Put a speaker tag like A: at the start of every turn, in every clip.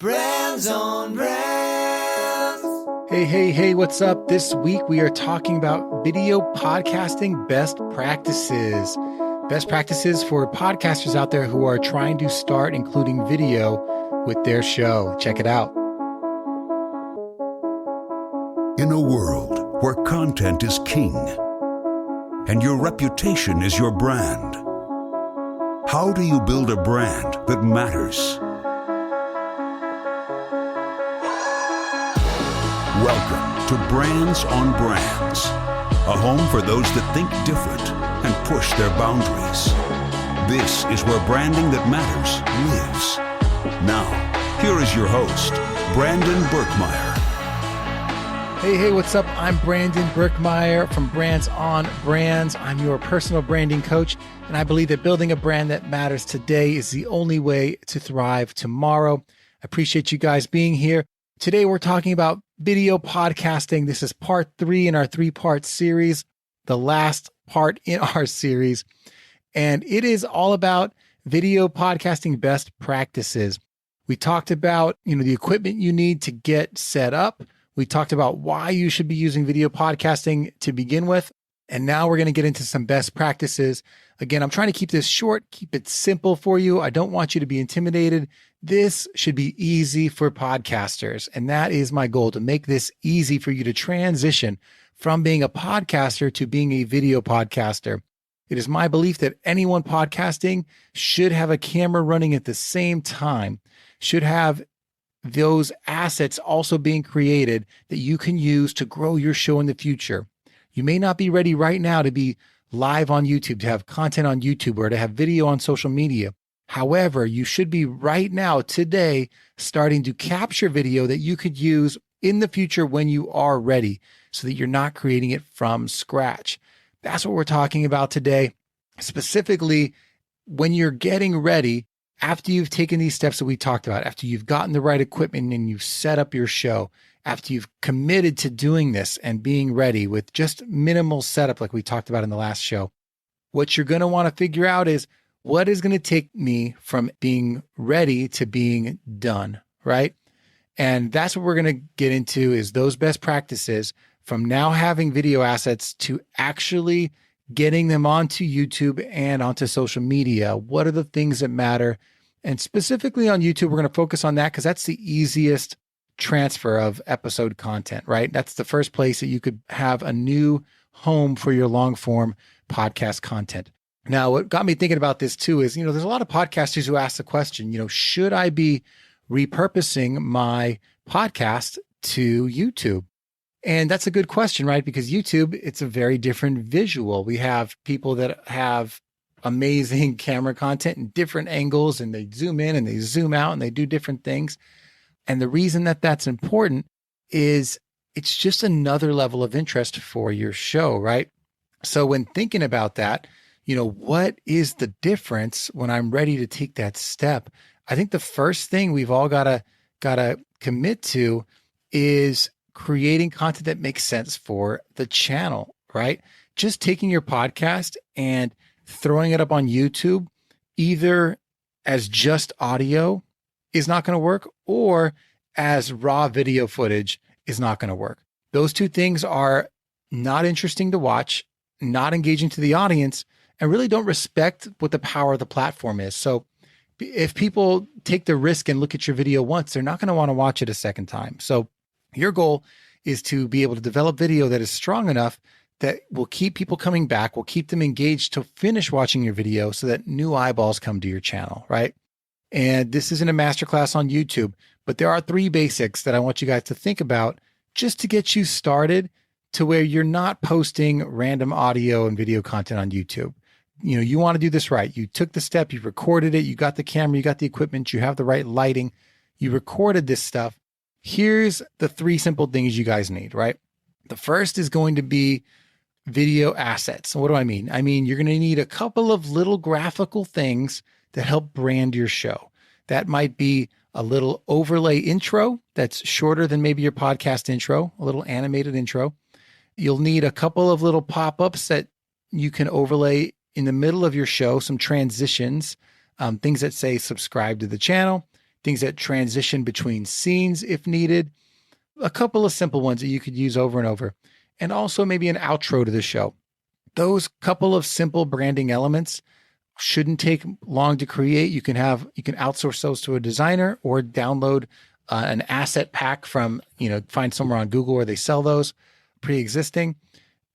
A: Brands on Brands.
B: Hey, what's up? This week we are talking about video podcasting best practices. Best practices for podcasters out there who are trying to start including video with their show. Check it out.
C: In a world where content is king and your reputation is your brand, how do you build a brand that matters? Welcome to Brands on Brands, a home for those that think different and push their boundaries. This is where branding that matters lives. Now, here is your host, Brandon Birkmeyer.
B: Hey, what's up? I'm Brandon Birkmeyer from Brands on Brands. I'm your personal branding coach, and I believe that building a brand that matters today is the only way to thrive tomorrow. I appreciate you guys being here. Today, we're talking about video podcasting. This is part 3 in our 3-part series, the last part in our series. And it is all about video podcasting best practices. We talked about, the equipment you need to get set up. We talked about why you should be using video podcasting to begin with. And now we're going to get into some best practices. Again, I'm trying to keep this short, keep it simple for you. I don't want you to be intimidated. This should be easy for podcasters. And that is my goal, to make this easy for you to transition from being a podcaster to being a video podcaster. It is my belief that anyone podcasting should have a camera running at the same time, should have those assets also being created that you can use to grow your show in the future. You may not be ready right now to be live on YouTube, to have content on YouTube, or to have video on social media. However, you should be right now, today, starting to capture video that you could use in the future when you are ready, so that you're not creating it from scratch. That's what we're talking about today. Specifically, when you're getting ready, after you've taken these steps that we talked about, after you've gotten the right equipment and you've set up your show, after you've committed to doing this and being ready with just minimal setup like we talked about in the last show, what you're going to want to figure out is, what is going to take me from being ready to being done, right? And that's what we're going to get into, is those best practices from now having video assets to actually getting them onto YouTube and onto social media. What are the things that matter? And specifically on YouTube, we're going to focus on that because that's the easiest transfer of episode content, right? That's the first place that you could have a new home for your long form podcast content. Now, what got me thinking about this too is, there's a lot of podcasters who ask the question, should I be repurposing my podcast to YouTube? And that's a good question, right? Because YouTube, it's a very different visual. We have people that have amazing camera content in different angles, and they zoom in and they zoom out and they do different things. And the reason that that's important is it's just another level of interest for your show, right? So when thinking about that, what is the difference when I'm ready to take that step? I think the first thing we've all gotta commit to is creating content that makes sense for the channel, right? Just taking your podcast and throwing it up on YouTube, either as just audio is not going to work, or as raw video footage is not going to work. Those two things are not interesting to watch, not engaging to the audience, and really don't respect what the power of the platform is. So if people take the risk and look at your video once, they're not going to want to watch it a second time. So your goal is to be able to develop video that is strong enough that will keep people coming back, will keep them engaged to finish watching your video so that new eyeballs come to your channel, right? And this isn't a masterclass on YouTube, but there are 3 basics that I want you guys to think about just to get you started to where you're not posting random audio and video content on YouTube. You want to do this right. You took the step, you recorded it, you got the camera, you got the equipment, you have the right lighting, you recorded this stuff. Here's the 3 simple things you guys need, right? The first is going to be video assets. So what do I mean? I mean, you're going to need a couple of little graphical things that help brand your show. That might be a little overlay intro that's shorter than maybe your podcast intro, a little animated intro. You'll need a couple of little pop-ups that you can overlay in the middle of your show, some transitions, things that say subscribe to the channel, things that transition between scenes if needed, a couple of simple ones that you could use over and over, and also maybe an outro to the show. Those couple of simple branding elements shouldn't take long to create. You can outsource those to a designer or download an asset pack from, find somewhere on Google where they sell those pre-existing.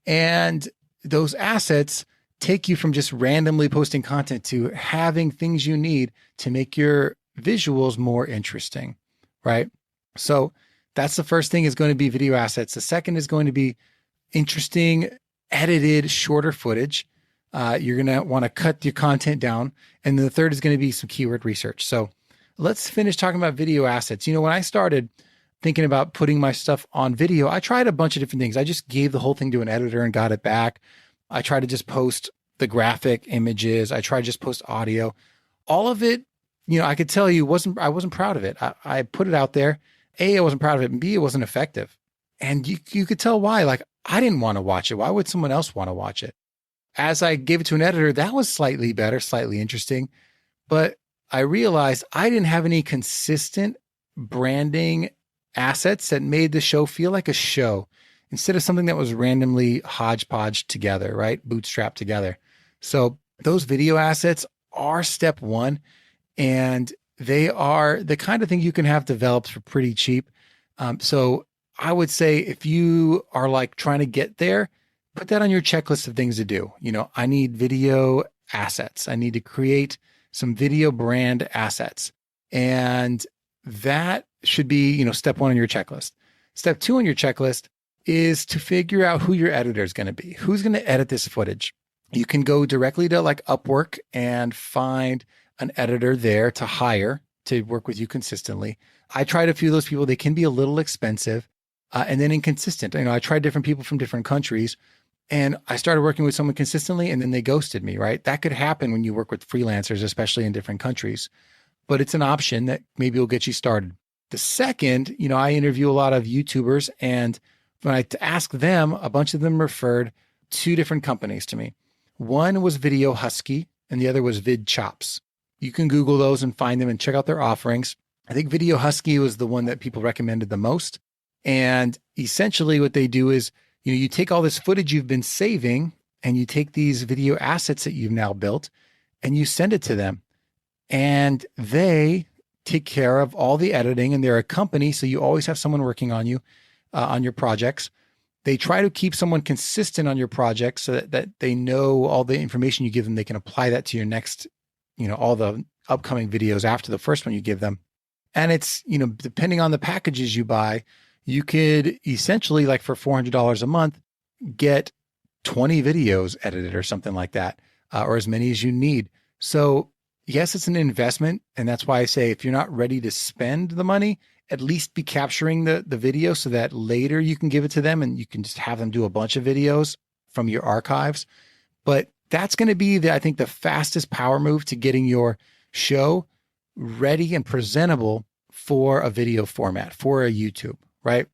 B: And those assets take you from just randomly posting content to having things you need to make your visuals more interesting, right? So that's the first thing, is going to be video assets. The second is going to be interesting, edited, shorter footage. You're going to want to cut your content down. And then the third is going to be some keyword research. So let's finish talking about video assets. When I started thinking about putting my stuff on video, I tried a bunch of different things. I just gave the whole thing to an editor and got it back. I tried to just post the graphic images. I tried to just post audio. All of it, I could tell you I wasn't proud of it. I put it out there. A, I wasn't proud of it. And B, it wasn't effective. And you could tell why. Like, I didn't want to watch it. Why would someone else want to watch it? As I gave it to an editor, that was slightly better, slightly interesting. But I realized I didn't have any consistent branding assets that made the show feel like a show instead of something that was randomly hodgepodge together, right? Bootstrapped together. So those video assets are step one, and they are the kind of thing you can have developed for pretty cheap. So I would say if you are like trying to get there, put that on your checklist of things to do. I need video assets. I need to create some video brand assets. And that should be, step one on your checklist. Step two on your checklist is to figure out who your editor is going to be. Who's going to edit this footage? You can go directly to like Upwork and find an editor there to hire to work with you consistently. I tried a few of those people. They can be a little expensive and then inconsistent. I tried different people from different countries, and I started working with someone consistently and then they ghosted me, right? That could happen when you work with freelancers, especially in different countries, but it's an option that maybe will get you started. The second, I interview a lot of YouTubers, and when I ask them, a bunch of them referred two different companies to me. One was Video Husky and the other was VidChops. You can Google those and find them and check out their offerings. I think Video Husky was the one that people recommended the most. And essentially what they do is, you take all this footage you've been saving and you take these video assets that you've now built and you send it to them, and they take care of all the editing, and they're a company. So you always have someone working on you, on your projects. They try to keep someone consistent on your projects so that they know all the information you give them. They can apply that to your next, all the upcoming videos after the first one you give them. And it's, depending on the packages you buy, you could essentially, like for $400 a month, get 20 videos edited or something like that, or as many as you need. So yes, it's an investment. And that's why I say, if you're not ready to spend the money, at least be capturing the video so that later you can give it to them and you can just have them do a bunch of videos from your archives. But that's going to be, I think, the fastest power move to getting your show ready and presentable for a video format, for a YouTube, right?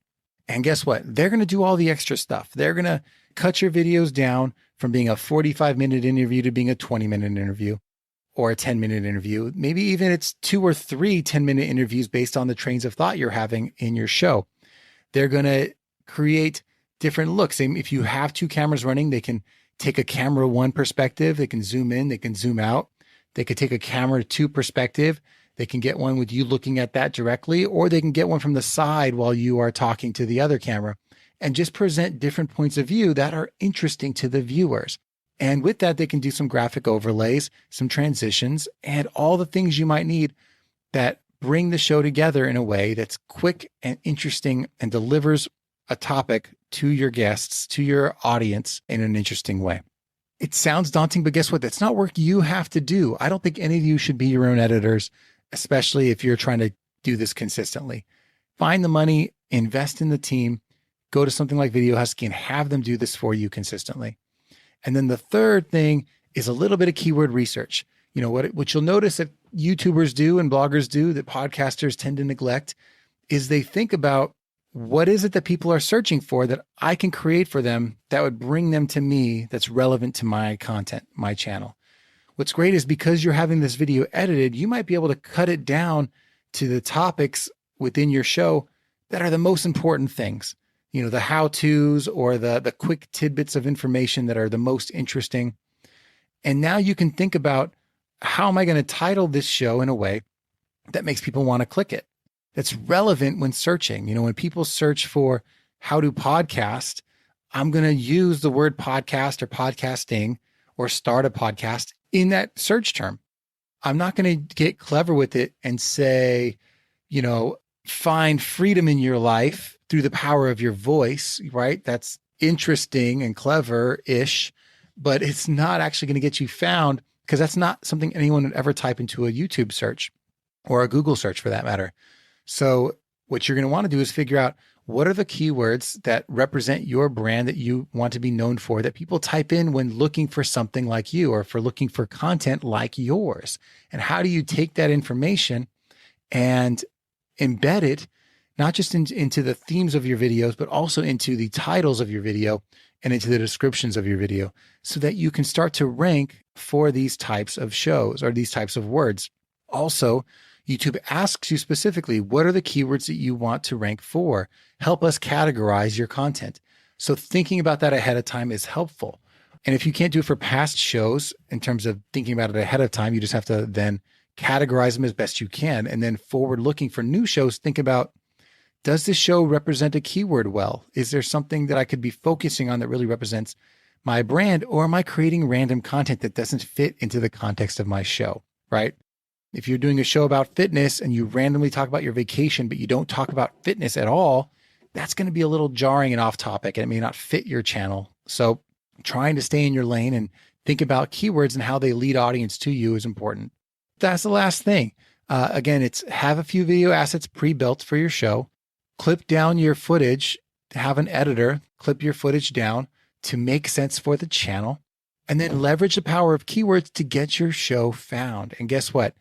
B: And guess what? They're going to do all the extra stuff. They're going to cut your videos down from being a 45-minute interview to being a 20-minute interview or a 10-minute interview. Maybe even it's 2 or 3 10-minute interviews based on the trains of thought you're having in your show. They're going to create different looks. If you have 2 cameras running, they can take a camera 1 perspective. They can zoom in, they can zoom out. They could take a camera 2 perspective. They can get one with you looking at that directly, or they can get one from the side while you are talking to the other camera and just present different points of view that are interesting to the viewers. And with that, they can do some graphic overlays, some transitions, and all the things you might need that bring the show together in a way that's quick and interesting and delivers a topic to your guests, to your audience in an interesting way. It sounds daunting, but guess what? That's not work you have to do. I don't think any of you should be your own editors, especially if you're trying to do this consistently. Find the money, invest in the team, go to something like Video Husky and have them do this for you consistently. And then the third thing is a little bit of keyword research. What you'll notice that YouTubers do and bloggers do that podcasters tend to neglect is they think about, what is it that people are searching for that I can create for them that would bring them to me, that's relevant to my content, my channel. What's great is because you're having this video edited, you might be able to cut it down to the topics within your show that are the most important things. You know, the how-tos or the quick tidbits of information that are the most interesting. And now you can think about, how am I going to title this show in a way that makes people want to click it? That's relevant when searching. You know, when people search for how to podcast, I'm going to use the word podcast or podcasting or start a podcast in that search term. I'm not going to get clever with it and say, you know, find freedom in your life through the power of your voice, right? That's interesting and clever-ish, but it's not actually going to get you found, because that's not something anyone would ever type into a YouTube search or a Google search for that matter. So what you're going to want to do is figure out, what are the keywords that represent your brand that you want to be known for, that people type in when looking for something like you or for looking for content like yours? And how do you take that information and embed it, not just into the themes of your videos, but also into the titles of your video and into the descriptions of your video, so that you can start to rank for these types of shows or these types of words. Also, YouTube asks you specifically, what are the keywords that you want to rank for? Help us categorize your content. So thinking about that ahead of time is helpful. And if you can't do it for past shows in terms of thinking about it ahead of time, you just have to then categorize them as best you can. And then forward looking for new shows, think about, does this show represent a keyword well? Is there something that I could be focusing on that really represents my brand? Or am I creating random content that doesn't fit into the context of my show, right? If you're doing a show about fitness and you randomly talk about your vacation, but you don't talk about fitness at all, that's going to be a little jarring and off topic, and it may not fit your channel. So trying to stay in your lane and think about keywords and how they lead audience to you is important. That's the last thing. Again, it's have a few video assets pre-built for your show. Clip down your footage, have an editor clip your footage down to make sense for the channel, and then leverage the power of keywords to get your show found. And guess what?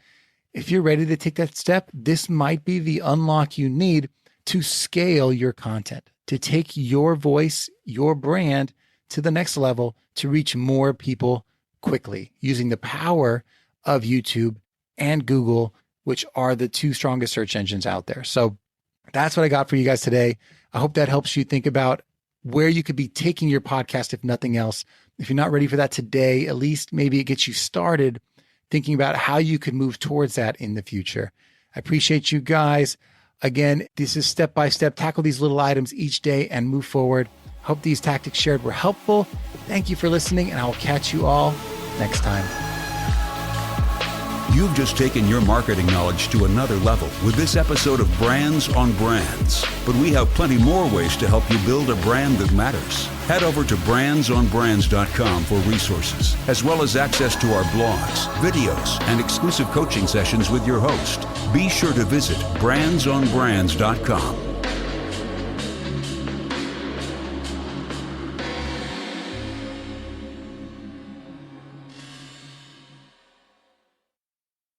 B: If you're ready to take that step, this might be the unlock you need to scale your content, to take your voice, your brand to the next level, to reach more people quickly using the power of YouTube and Google, which are the two strongest search engines out there. So that's what I got for you guys today. I hope that helps you think about where you could be taking your podcast, if nothing else. If you're not ready for that today, at least maybe it gets you started thinking about how you could move towards that in the future. I appreciate you guys. Again, this is step-by-step. Tackle these little items each day and move forward. Hope these tactics shared were helpful. Thank you for listening, and I will catch you all next time.
C: You've just taken your marketing knowledge to another level with this episode of Brands on Brands. But we have plenty more ways to help you build a brand that matters. Head over to brandsonbrands.com for resources, as well as access to our blogs, videos, and exclusive coaching sessions with your host. Be sure to visit brandsonbrands.com.